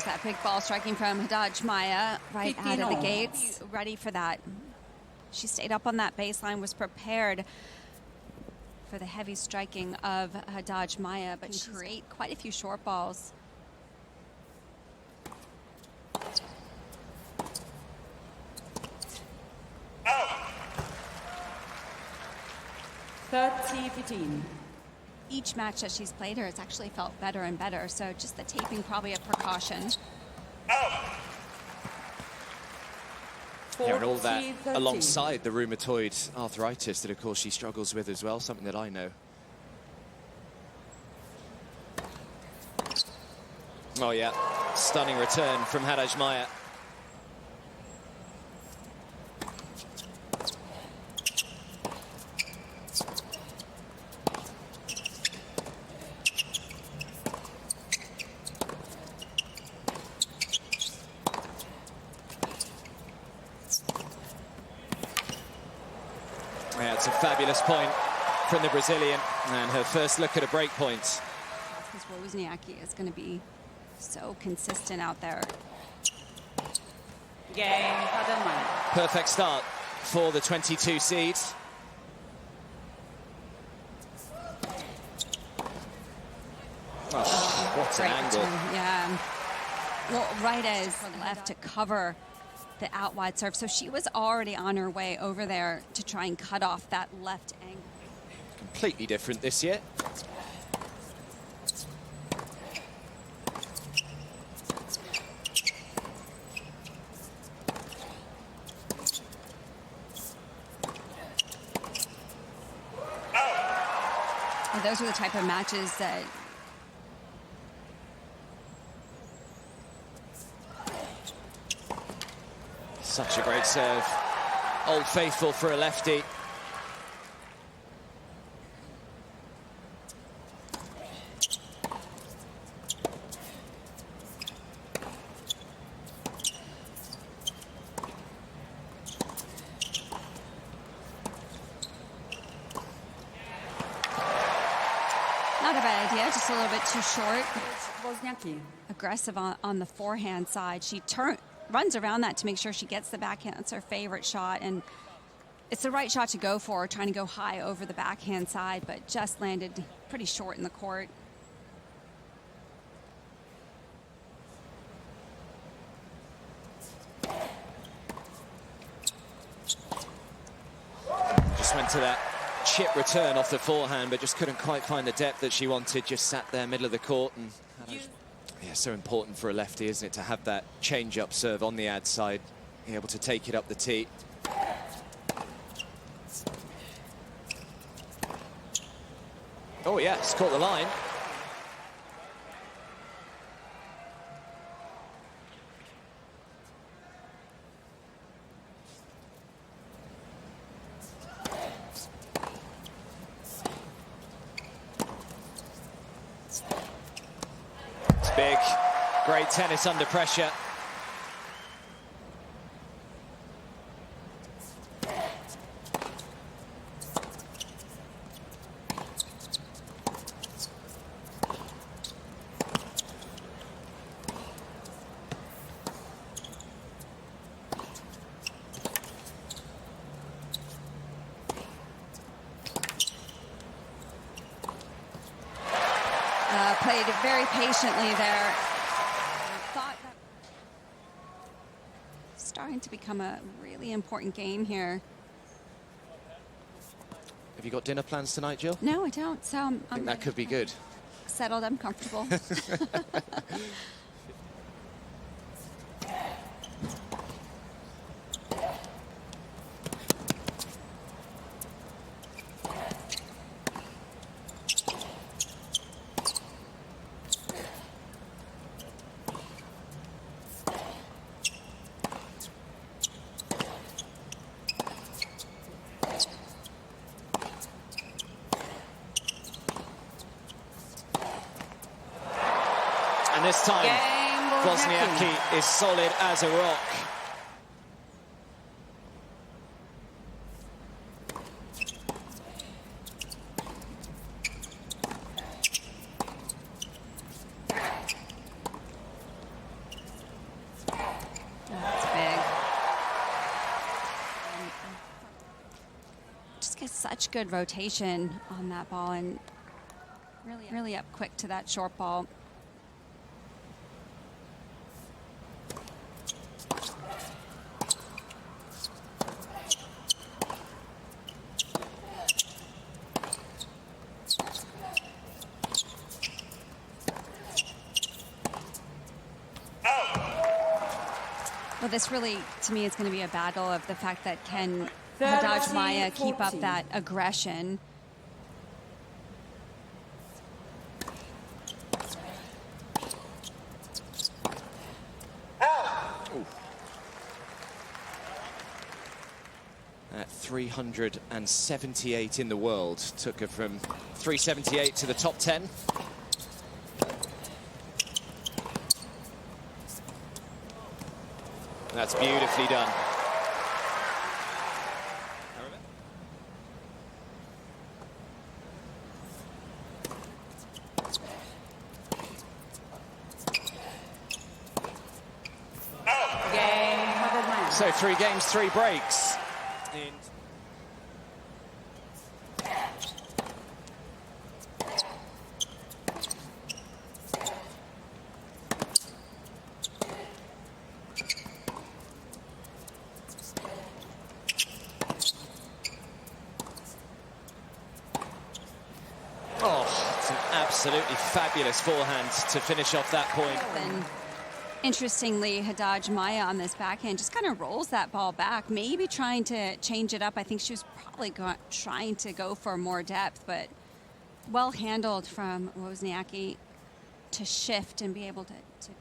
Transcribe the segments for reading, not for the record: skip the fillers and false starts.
that big ball striking from Haddad Maia right out of the gates. Ready for that. She stayed up on that baseline, was prepared for the heavy striking of Haddad Maia, but she create quite a few short balls. Out. 30-15. Each match that she's played her has actually felt better and better, so just the taping probably a precaution. Out. Yeah, and all that alongside the rheumatoid arthritis that, of course, she struggles with as well, something that I know. Oh, yeah. Stunning return from Haddad Maia. Yeah, it's a fabulous point from the Brazilian, and her first look at a break point. Because Wozniacki is going to be so consistent out there. Game, Haddad Maia. Perfect start for the 22 seeds. Oh, what an angle. Yeah. Well, right as left to cover the out wide serve. So she was already on her way over there to try and cut off that left angle. Completely different this year. Well, those are the type of matches that such a great serve. Old Faithful for a lefty. not a bad idea, just a little bit too short. Wozniacki. Aggressive on the forehand side. She runs around that to make sure she gets the backhand. That's her favorite shot, and it's the right shot to go for, trying to go high over the backhand side, but just landed pretty short in the court. Just went to that chip return off the forehand, but just couldn't quite find the depth that she wanted. Just sat there, middle of the court, and yeah, so important for a lefty, isn't it, to have that change-up serve on the ad side, being able to take it up the tee. Oh yes, caught the line. It's big. Great tennis under pressure. Played it very patiently there. Thought that starting to become a really important game here. Have you got dinner plans tonight, Jill? No, I don't. So I think that could be good. Settled, I'm comfortable. And this time, Wozniacki is solid as a rock. Such good rotation on that ball and really up quick to that short ball. Well, this really, to me, is going to be a battle of the fact that can Haddad Maia keep up that aggression. At 378 in the world, took her from 378 to the top 10. That's beautifully done. So 3 games, 3 breaks. Absolutely fabulous forehand to finish off that point. And interestingly, Haddad Maia on this backhand just kind of rolls that ball back, maybe trying to change it up. I think she was probably trying to go for more depth, but well handled from Wozniacki to shift and be able to be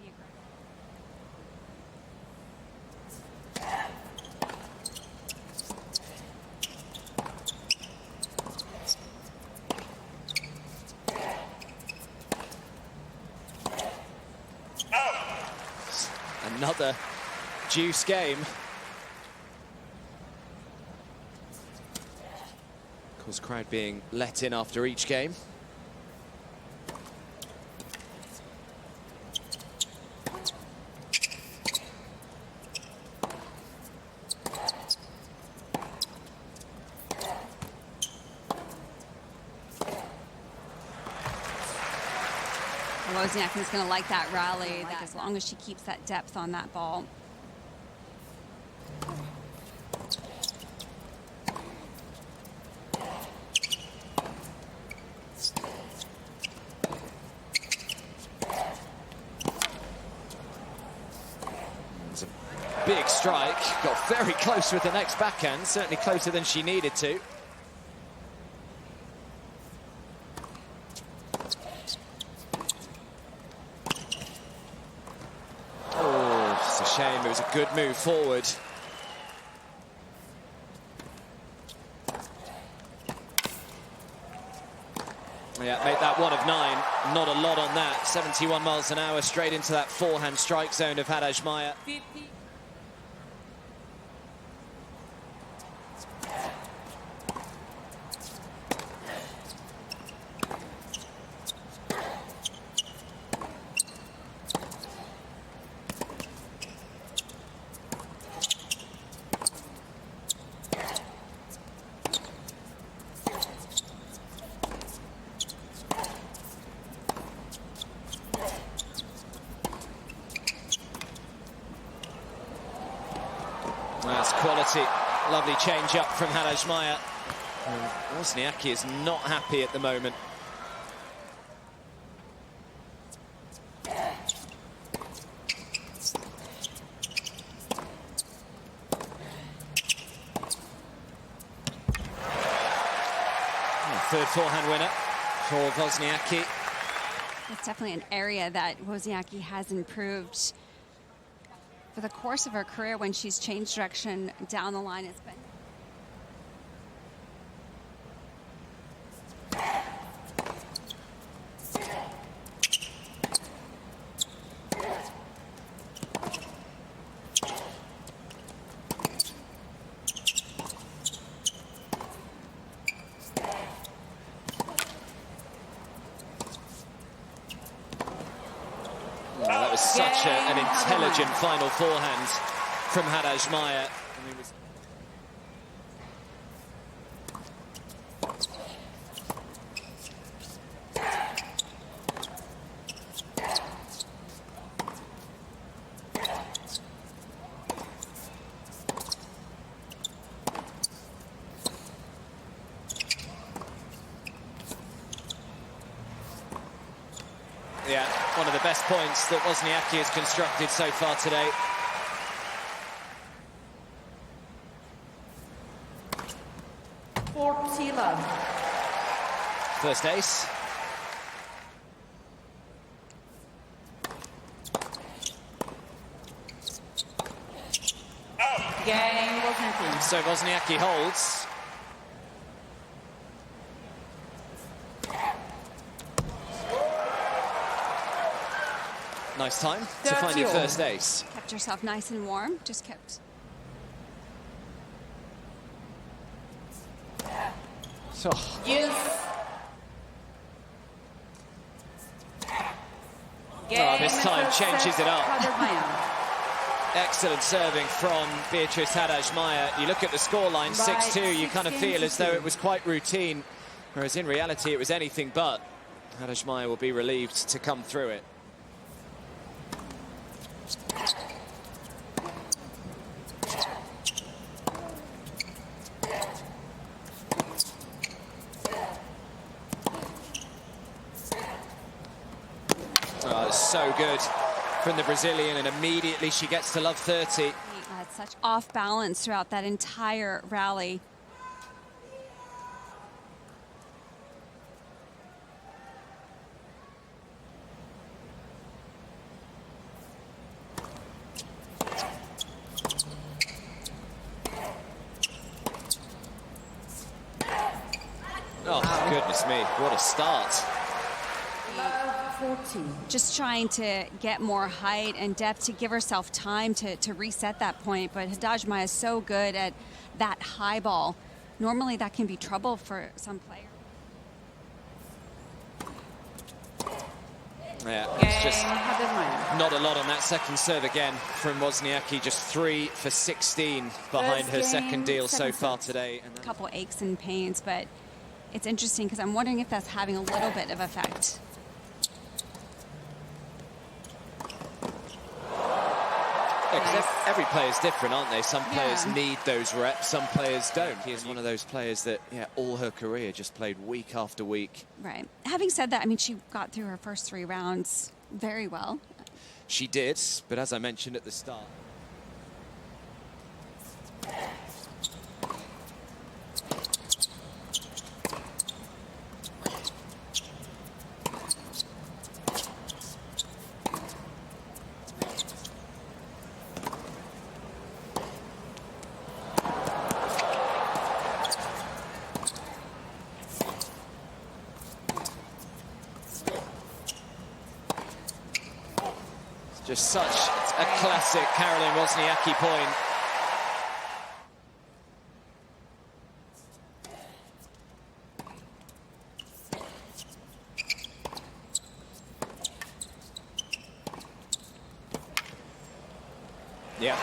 aggressive. Another juice game. Of course, crowd being let in after each game. Wozniacki is going to like that rally, as long as she keeps that depth on that ball. It's a big strike. Got very close with the next backhand, certainly closer than she needed to. Shame, it was a good move forward. Yeah, made that 1 of 9. Not a lot on that. 71 miles an hour straight into that forehand strike zone of Haddad Maia. That's quality. Lovely change up from Haddad Maia. Wozniacki is not happy at the moment. Third forehand winner for Wozniacki. It's definitely an area that Wozniacki has improved for the course of her career when she's changed direction down the line. It's been that was such an intelligent final forehand from Haddad Maia. best points that Wozniacki has constructed so far today. First ace. Game Wozniacki. So Wozniacki holds. Nice time to find your first ace. Kept yourself nice and warm. Just kept. Oh. Yes. Oh, this time changes it up. Haddad Maia. Excellent serving from Beatriz Haddad Maia. You look at the scoreline, 6-2, you kind of feel as though it was quite routine, whereas in reality it was anything but. Haddad Maia will be relieved to come through it. Oh, it's so good from the Brazilian, and immediately she gets to love 30. He had such off balance throughout that entire rally. Oh, goodness me, what a start. 14. Just trying to get more height and depth to give herself time to reset that point. But Haddad Maia is so good at that high ball. Normally that can be trouble for some players. Yeah, it's just Haddad Maia. not a lot on that second serve again from Wozniacki. Just 3 for 16 behind her second deal so far today. A couple aches and pains, but it's interesting because I'm wondering if that's having a little bit of effect. Yeah, every player's different, aren't they? Some players need those reps, some players don't. He is one of those players that, all her career just played week after week. Right. Having said that, I mean, she got through her first 3 rounds very well. She did, but as I mentioned at the start, just such a classic Caroline Wozniacki point. Yeah,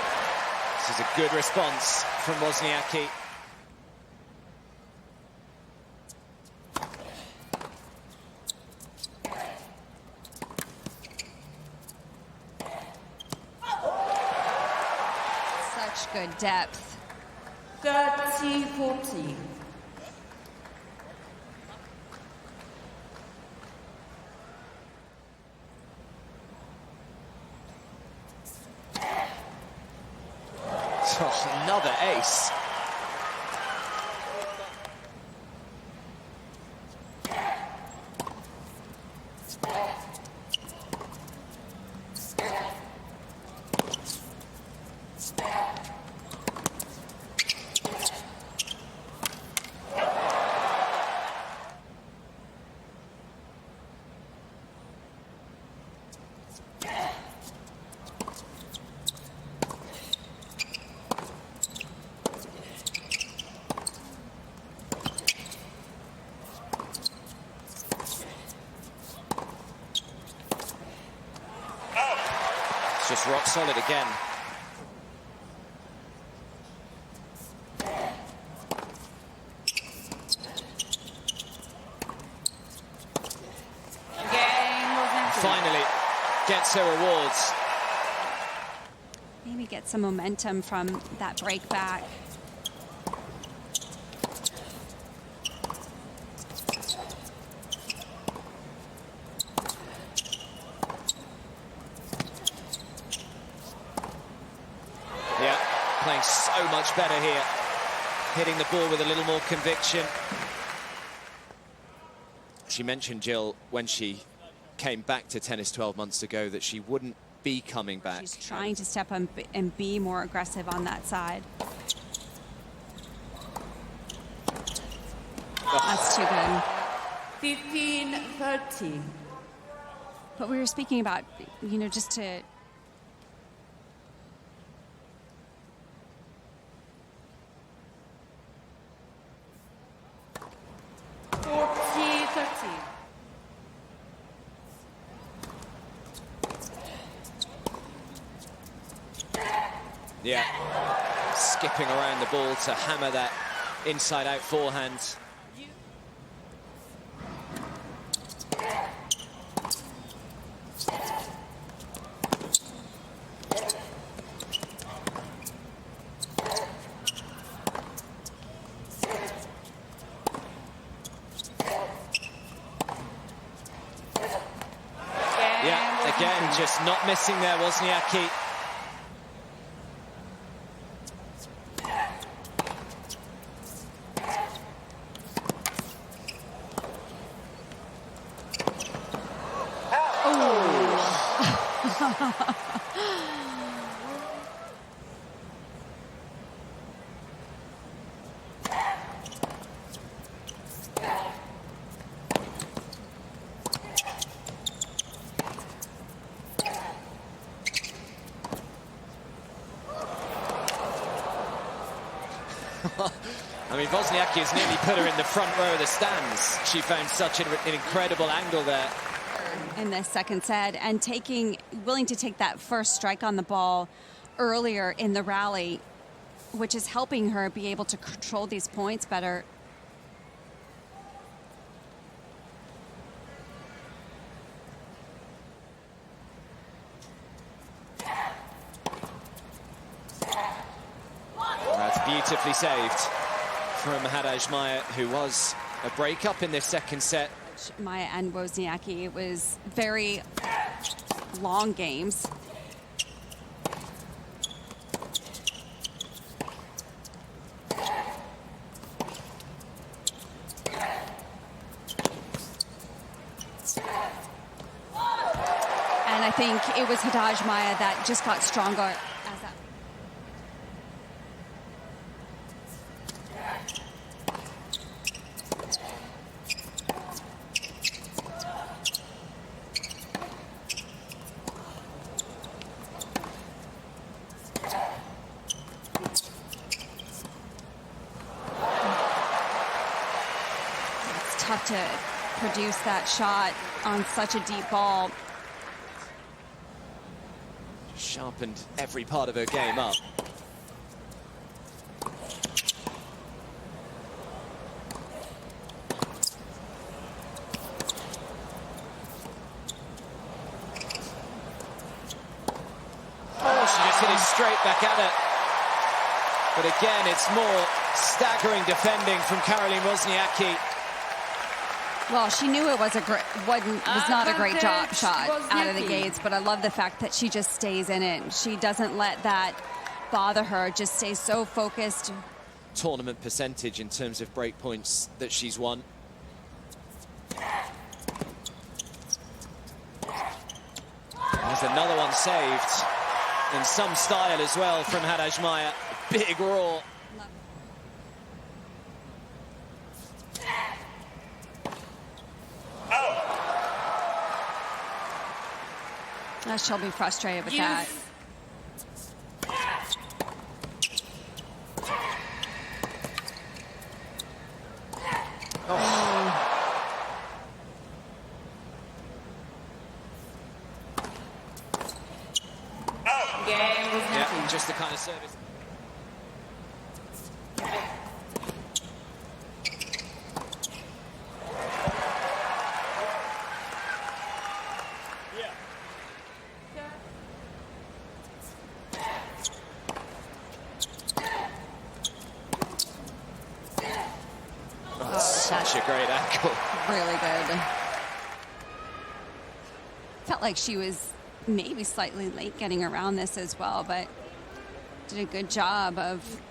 this is a good response from Wozniacki. Good depth. 30-40. Oh, another ace. Just rock solid again. Finally gets her awards. Maybe get some momentum from that break back. playing so much better here. Hitting the ball with a little more conviction. She mentioned, Jill, when she came back to tennis 12 months ago, that she wouldn't be coming back. She's trying to step up and be more aggressive on that side. That's too good. 15-30. But we were speaking about, you know, just to... Yeah, skipping around the ball to hammer that inside-out forehand. Yeah, again, just not missing there, Wozniacki. I mean, Wozniacki has nearly put her in the front row of the stands. She found such an incredible angle there. In the second set, and willing to take that first strike on the ball earlier in the rally, which is helping her be able to control these points better. That's beautifully saved from Haddad Maia, who was a break-up in this second set. Maia and Wozniacki, it was very long games. And I think it was Haddad Maia that just got stronger as that. Tough to produce that shot on such a deep ball. Sharpened every part of her game up. Oh, she just hit it straight back at it. But again, it's more staggering defending from Caroline Wozniacki. Well, she knew it was not a great shot out of the gates, but I love the fact that she just stays in it. She doesn't let that bother her, just stays so focused. Tournament percentage in terms of break points that she's won. There's another one saved in some style as well from Haddad Maia. Big roar. She'll be frustrated with that. Yeah, just the kind of service. Such a great ankle. Really good. Felt like she was maybe slightly late getting around this as well, but did a good job of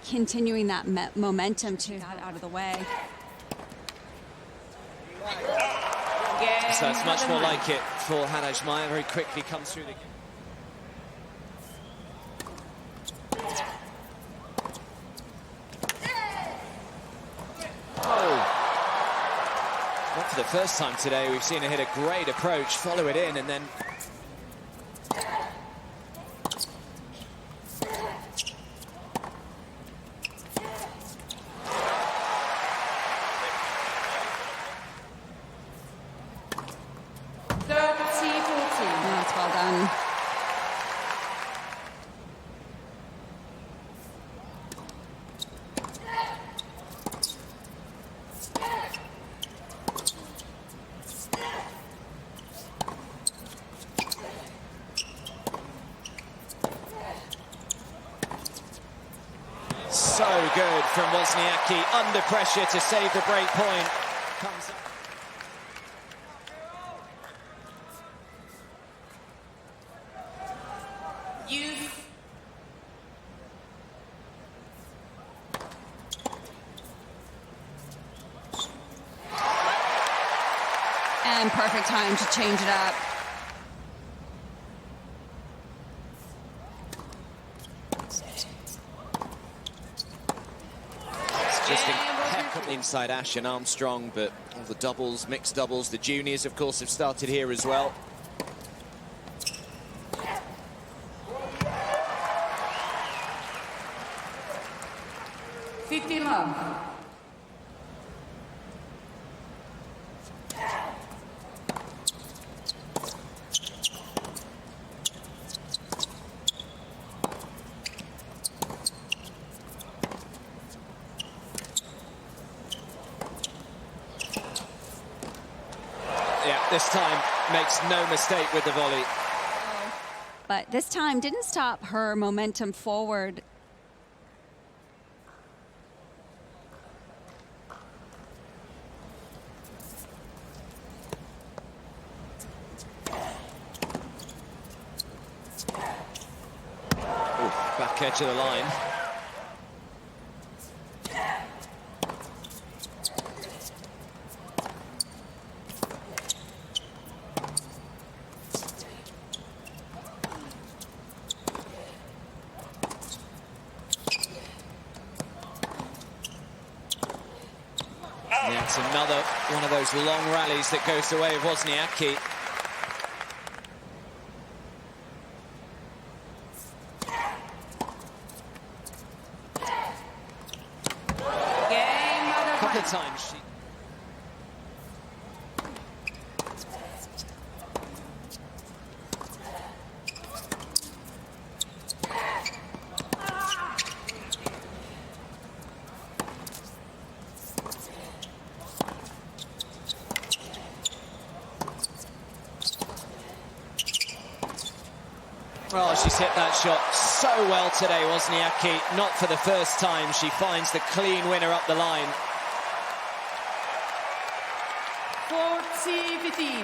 continuing that momentum to got out of the way. So it's much more like it for Haddad Maia. Very quickly comes through the game. Not for the first time today. We've seen her hit a great approach, follow it in, and then... That's well done. So good from Wozniacki, under pressure to save the break point. Comes up. And perfect time to change it up. Just impeccable inside Ash and Armstrong, but all the doubles, mixed doubles, the juniors, of course, have started here as well. Yeah, this time makes no mistake with the volley. But this time didn't stop her momentum forward. Ooh, back edge of the line. Yeah, it's another one of those long rallies that goes the way of Wozniacki. A couple of times she... Well, she's hit that shot so well today, Wozniacki. Not for the first time. She finds the clean winner up the line. 40-15.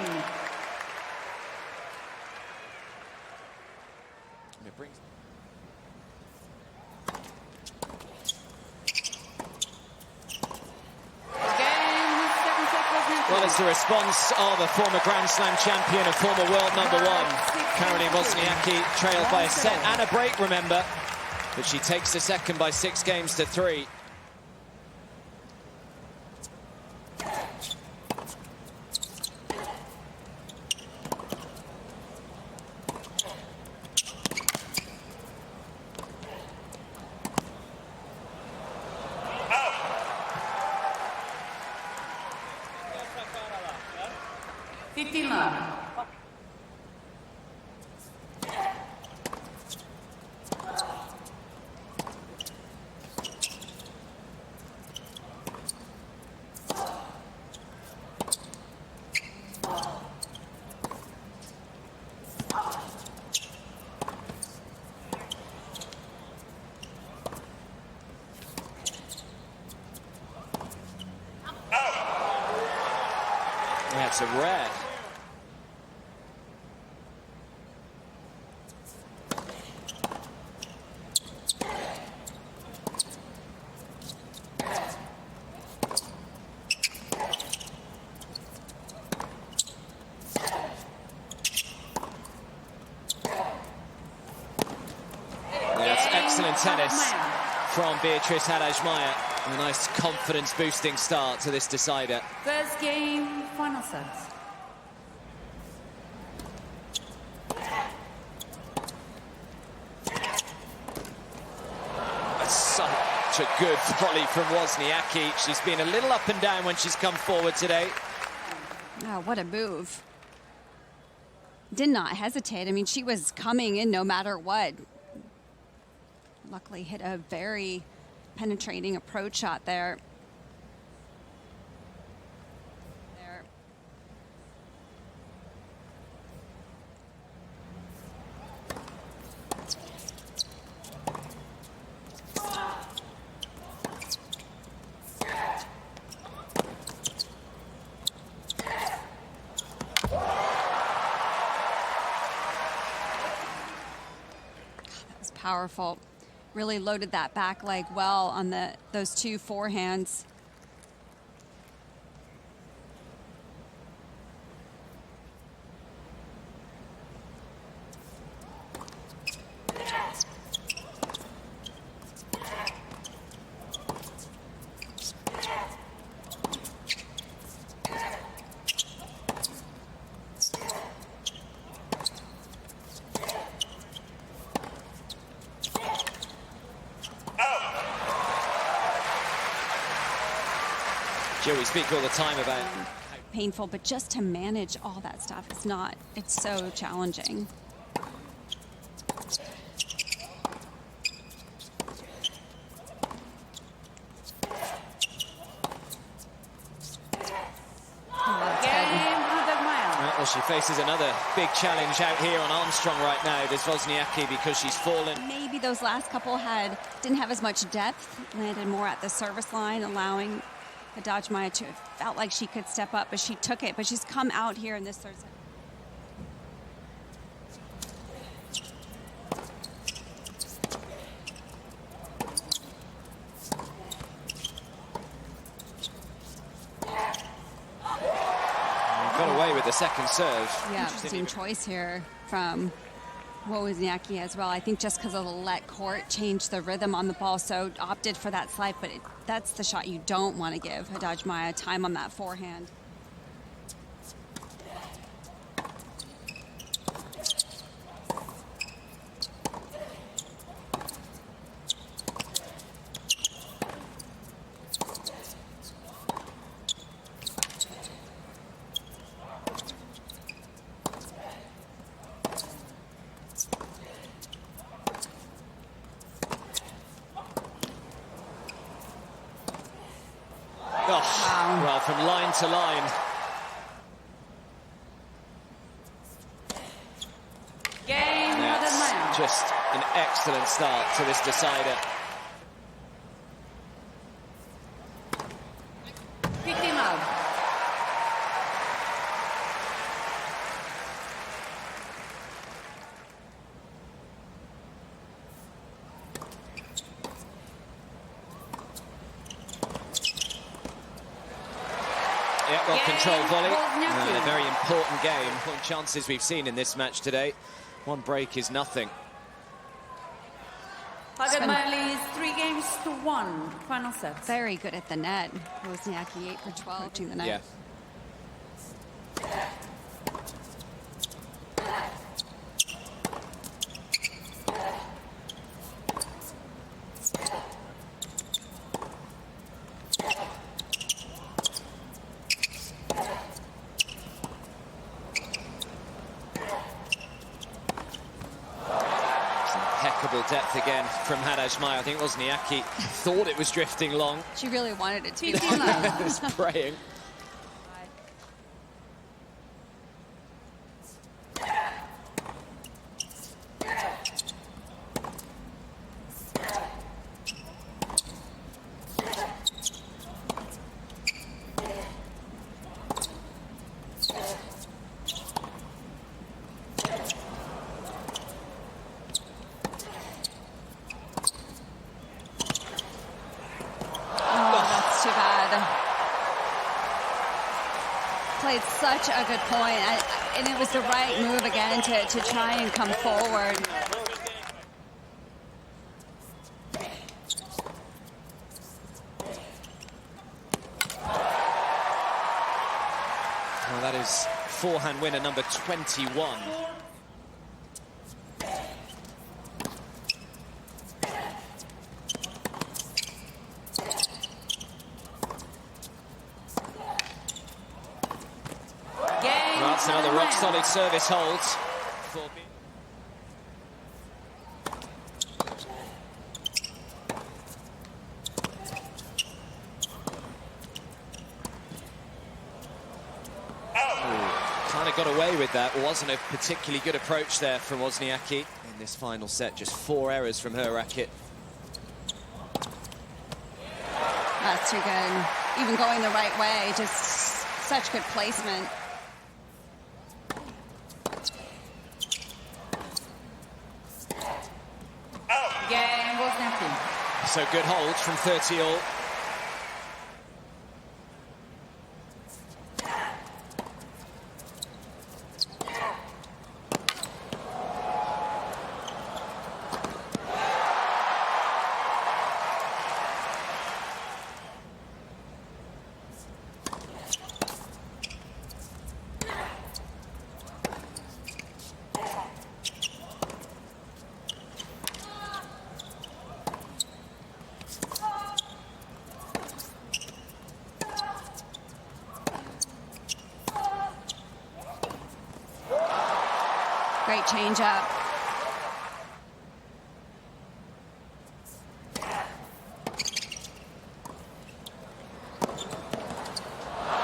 It brings... Well, it's the response of a former Grand Slam champion, a former world #1. Caroline Wozniacki trailed by a set and a break, remember. But she takes the second by 6 games to 3. That's a rare. Excellent tennis from Beatriz Haddad Maia. A nice confidence-boosting start to this decider. First game, final set. Such a good volley from Wozniacki. She's been a little up and down when she's come forward today. Oh, what a move. Did not hesitate. I mean, she was coming in no matter what. Luckily hit a very penetrating approach shot there. Powerful. Really loaded that back leg well on those two forehands. Jill, we speak all the time about painful, but just to manage all that stuff, it's so challenging. Well, she faces another big challenge out here on Armstrong right now, does Wozniacki, because she's fallen. Maybe those last couple didn't have as much depth, landed more at the service line, allowing Haddad Maia to felt like she could step up, but she took it. But she's come out here in this third set. Got away with the second serve. Yeah, interesting choice here from Wozniacki as well. I think just because of the let court changed the rhythm on the ball, so opted for that slice, but that's the shot you don't want to give Haddad Maia time on that forehand. Wow. Well, from line to line. That's just an excellent start to this decider. 15 love. Yeah, well controlled volley. A very important game. Point chances we've seen in this match today. One break is nothing. Haddad Maia leads 3-1. Final set. Very good at the net. Wozniacki 8 for 12 approaching the net. Yeah. Impeccable depth again from Haddad Maia. I think Wozniacki thought it was drifting long. She really wanted it to be long. Was praying. Played such a good point, and it was the right move again to try and come forward. was forehand winner number 21. That's another rock-solid service hold. Kind of got away with that. Wasn't a particularly good approach there from Wozniacki in this final set. Just 4 errors from her racket. That's too good. Even going the right way, just such good placement. Game Wozniacki. So good hold from 30 all. Great change up.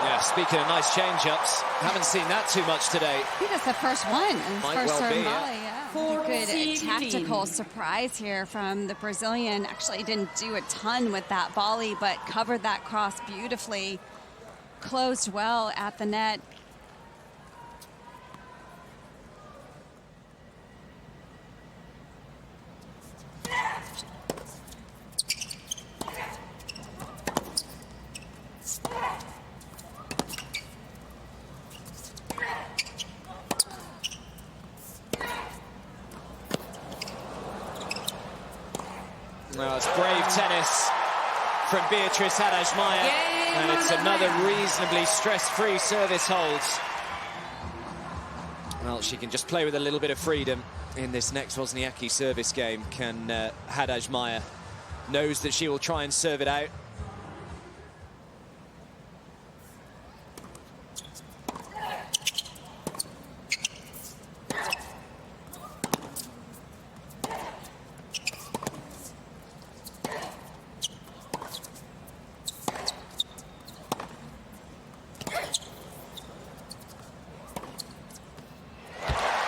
Yeah, speaking of nice change-ups, haven't seen that too much today. I think that's the first one. Might First well serve be, volley, yeah. yeah. A good tactical surprise here from the Brazilian. Actually didn't do a ton with that volley, but covered that cross beautifully. Closed well at the net. Well, it's brave tennis from Beatriz Haddad Maia, and it's another reasonably stress-free service hold. Well, she can just play with a little bit of freedom in this next Wozniacki service game. Can Haddad Maia knows that she will try and serve it out.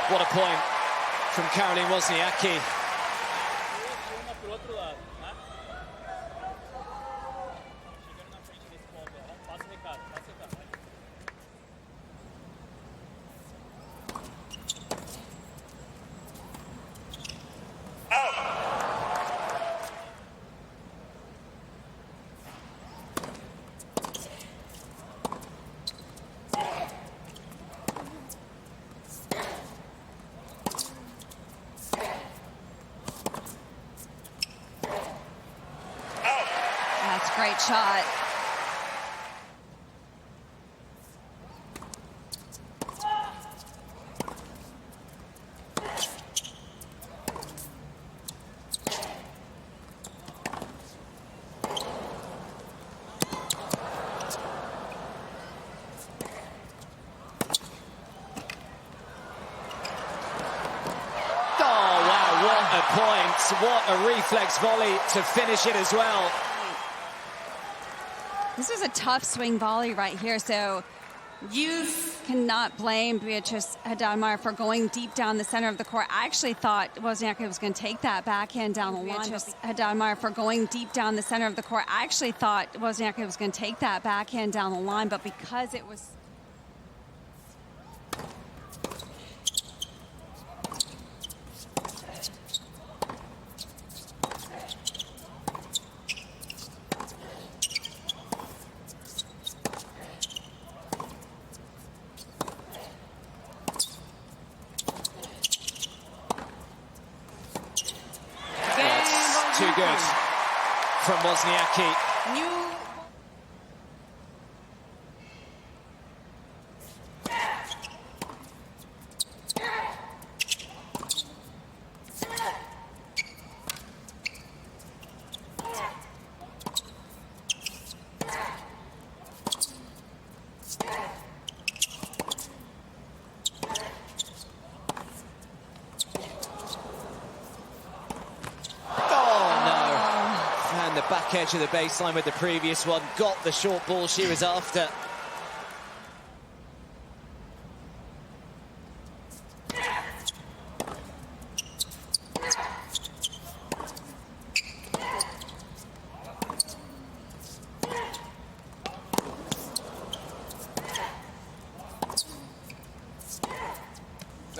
What a point from Caroline Wozniacki. That's a great shot. Point. What a reflex volley to finish it as well. This is a tough swing volley right here, so you cannot blame Beatriz Haddad Maia for going deep down the center of the court. I actually thought Wozniacki was going to take that backhand down the line. Beatriz Haddad Maia for going deep down the center of the court. I actually thought Wozniacki was going to take that backhand down the line, but because it was... Too good from Wozniacki. back edge of the baseline with the previous one. Got the short ball she was after.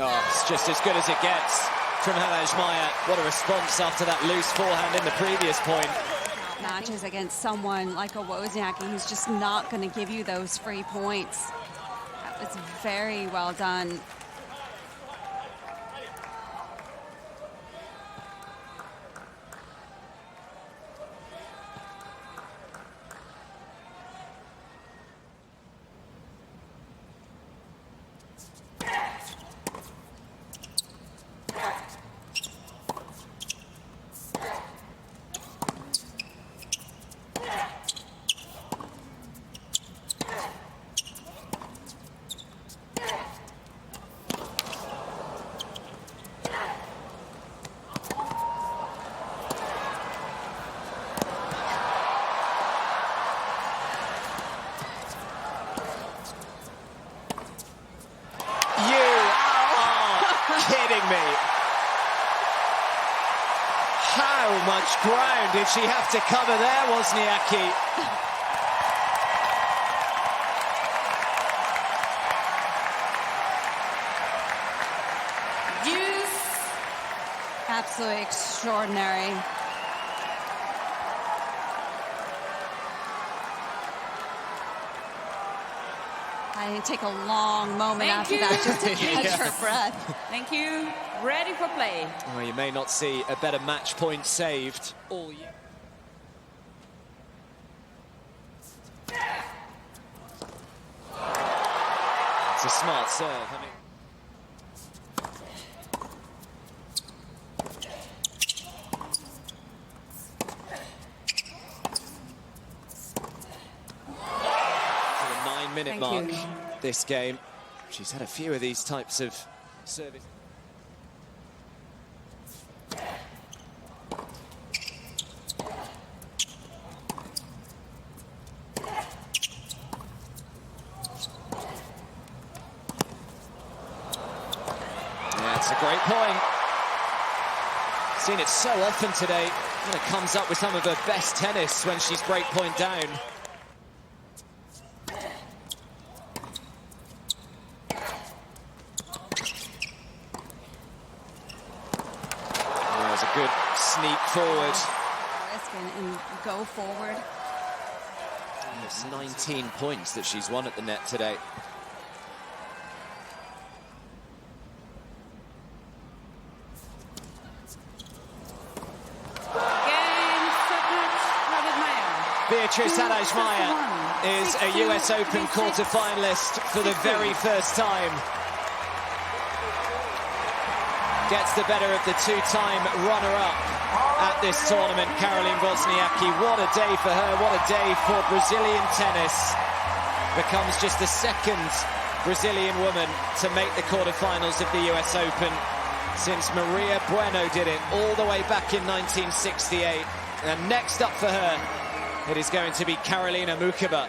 Oh, it's just as good as it gets from Haddad Maia. What a response after that loose forehand in the previous point. Matches against someone like a Wozniacki who's just not going to give you those free points. That was very well done. How much ground did she have to cover there, Wozniacki? Absolutely extraordinary. I need to take a long moment after that just to catch her breath. Thank you. Ready for play. Well, you may not see a better match point saved all year. It's a smart serve. I mean, for the 9-minute mark, this game, she's had a few of these types of service. That's a great point. Seen it so often today. Kind of comes up with some of her best tennis when she's break point down. There's a good sneak forward. And go forward. It's 19 points that she's won at the net today. Beatriz Haddad Maia is a US Open quarter-finalist for the very first time. Gets the better of the two-time runner-up at this tournament, Caroline Wozniacki. What a day for her, what a day for Brazilian tennis. Becomes just the second Brazilian woman to make the quarter-finals of the US Open since Maria Bueno did it all the way back in 1968. And next up for her, it is going to be Karolina Muchova.